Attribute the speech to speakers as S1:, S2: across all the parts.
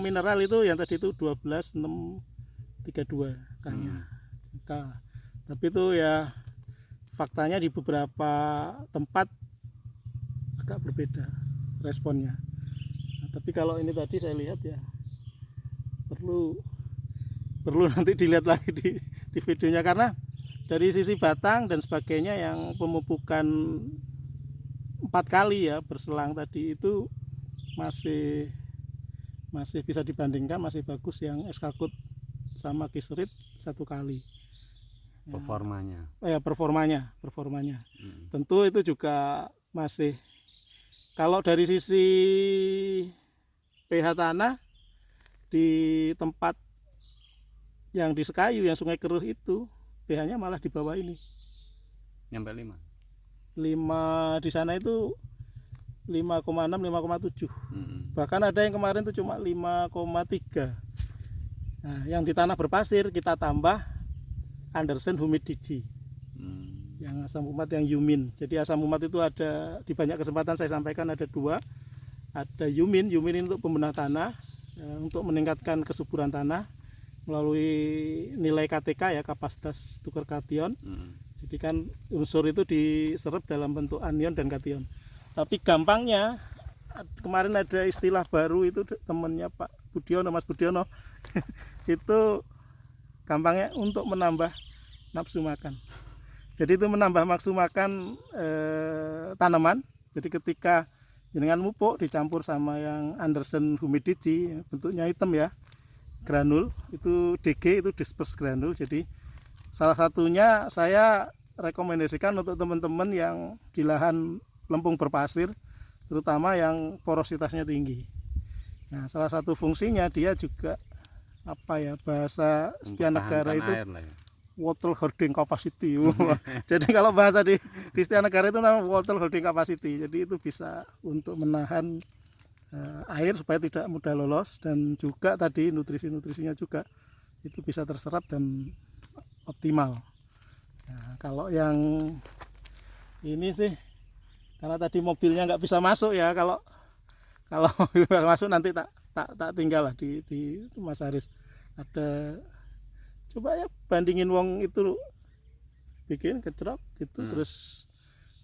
S1: mineral itu yang tadi itu 12.632 K-nya. Tapi itu ya faktanya di beberapa tempat agak berbeda responnya. Nah, tapi kalau ini tadi saya lihat ya perlu nanti dilihat lagi di videonya, karena dari sisi batang dan sebagainya yang pemupukan 4 kali ya berselang tadi itu masih bisa dibandingkan, masih bagus yang Eskakut sama Kisrit 1 kali. Performanya. Tentu itu juga masih, kalau dari sisi pH tanah di tempat yang di Sekayu, yang Sungai Keruh itu pH-nya malah di bawah ini.
S2: Nyampe
S1: 5 di sana itu 5,6, 5,7. Bahkan ada yang kemarin itu cuma 5,3. Nah, yang di tanah berpasir kita tambah Andersen Humidity. Yang asam umat yang Yumin. Jadi asam umat itu ada di banyak kesempatan saya sampaikan, ada 2. Ada Yumin untuk pembenah tanah, untuk meningkatkan kesuburan tanah melalui nilai KTK ya, kapasitas tukar kation. Jadi kan unsur itu diserap dalam bentuk anion dan kation. Tapi gampangnya kemarin ada istilah baru itu temennya Pak Budiono, Mas Budiono itu gampangnya untuk menambah nafsu makan. Jadi itu menambah nafsu makan tanaman. Jadi ketika jenengan mupuk dicampur sama yang Andersen Humidity, bentuknya hitam ya, granul, itu DG, itu disperse granul. Jadi salah satunya saya rekomendasikan untuk teman-teman yang di lahan lempung berpasir, terutama yang porositasnya tinggi. Nah, salah satu fungsinya dia juga apa ya, bahasa Setia Negara itu water holding capacity. Jadi kalau bahasa di Setia Negara itu namanya water holding capacity. Jadi itu bisa untuk menahan air supaya tidak mudah lolos, dan juga tadi nutrisi-nutrisinya juga itu bisa terserap dan optimal. Nah, kalau yang ini sih karena tadi mobilnya nggak bisa masuk ya, kalau masuk nanti tak tinggal lah di Mas Haris. Ada coba ya bandingin wong itu bikin kecrok gitu, terus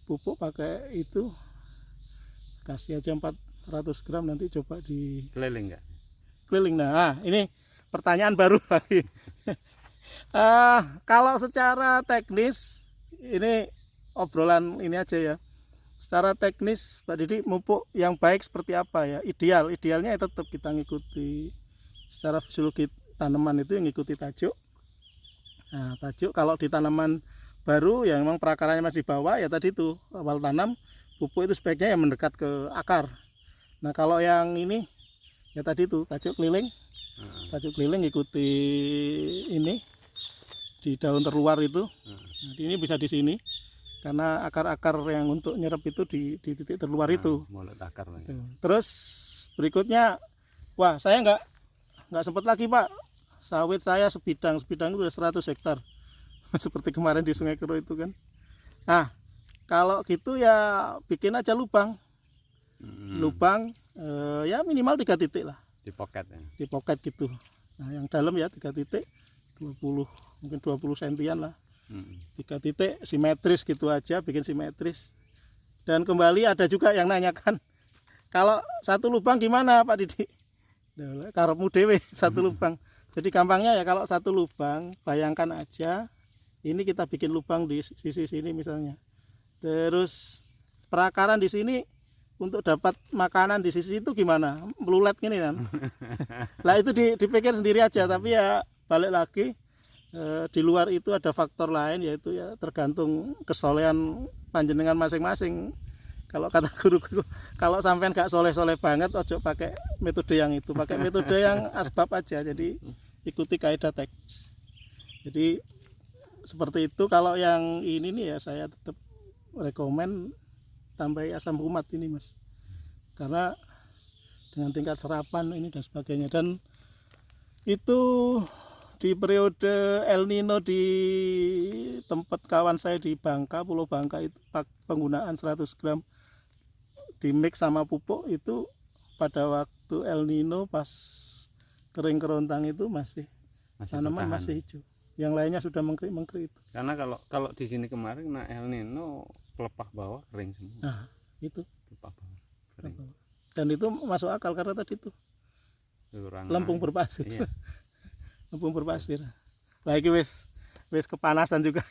S1: pupuk pakai itu, kasih aja 400 gram, nanti coba di
S2: keliling nggak?
S1: Keliling. Nah, ini pertanyaan baru lagi. Kalau secara teknis ini obrolan ini aja ya. Secara teknis Pak Didi, mupuk yang baik seperti apa ya? Idealnya ya tetap kita ngikuti secara fisiologi tanaman itu, yang ngikuti tajuk. Nah, tajuk kalau di tanaman baru yang memang perakarannya masih di bawah ya tadi itu awal tanam, pupuk itu sebaiknya yang mendekat ke akar. Nah, kalau yang ini ya tadi itu tajuk keliling. Tajuk keliling ikuti ini di daun terluar itu. Nah, ini bisa di sini karena akar-akar yang untuk nyerap itu di titik terluar itu.
S2: Mulut akar.
S1: Terus berikutnya, wah saya nggak sempat lagi Pak, sawit saya sebidang itu udah 100 hektar seperti kemarin di Sungai Keruh itu kan. Nah kalau gitu ya bikin aja lubang, ya minimal 3 titik lah
S2: di pocket ya.
S1: Di pocket gitu. Nah yang dalam ya 3 titik, 20 sentian lah. 3 titik simetris gitu aja, bikin simetris. Dan kembali ada juga yang nanyakan, kalau satu lubang gimana Pak Didi? Karepmu dewe satu lubang. Jadi gampangnya ya, kalau satu lubang bayangkan aja ini kita bikin lubang di sisi sini misalnya. Terus perakaran di sini untuk dapat makanan di sisi itu gimana? Melulet gini kan. Lah itu dipikir sendiri aja, tapi ya balik lagi di luar itu ada faktor lain, yaitu ya tergantung kesolehan panjenengan masing-masing. Kalau kata guruku, kalau sampean gak soleh-soleh banget, ojo pakai metode yang itu, pakai metode yang asbab aja. Jadi ikuti kaidah teknis. Jadi seperti itu. Kalau yang ini nih ya saya tetap rekomen tambahi asam humat ini Mas, karena dengan tingkat serapan ini dan sebagainya. Dan itu di periode El Nino di tempat kawan saya di Bangka, Pulau Bangka itu penggunaan 100 gram di mix sama pupuk itu pada waktu El Nino pas kering kerontang itu masih tanaman
S2: bertahan.
S1: masih hijau. Yang lainnya sudah mengkrik itu.
S2: Karena kalau di sini kemarin kena El Nino, pelepah bawah kering semua.
S1: Nah, itu.
S2: Pelepah bawah kering.
S1: Dan itu masuk akal karena tadi itu
S2: Kurang
S1: lempung
S2: air.
S1: berpasir.
S2: Iya.
S1: Lempung berpasir. Lagi wis kepanasan juga.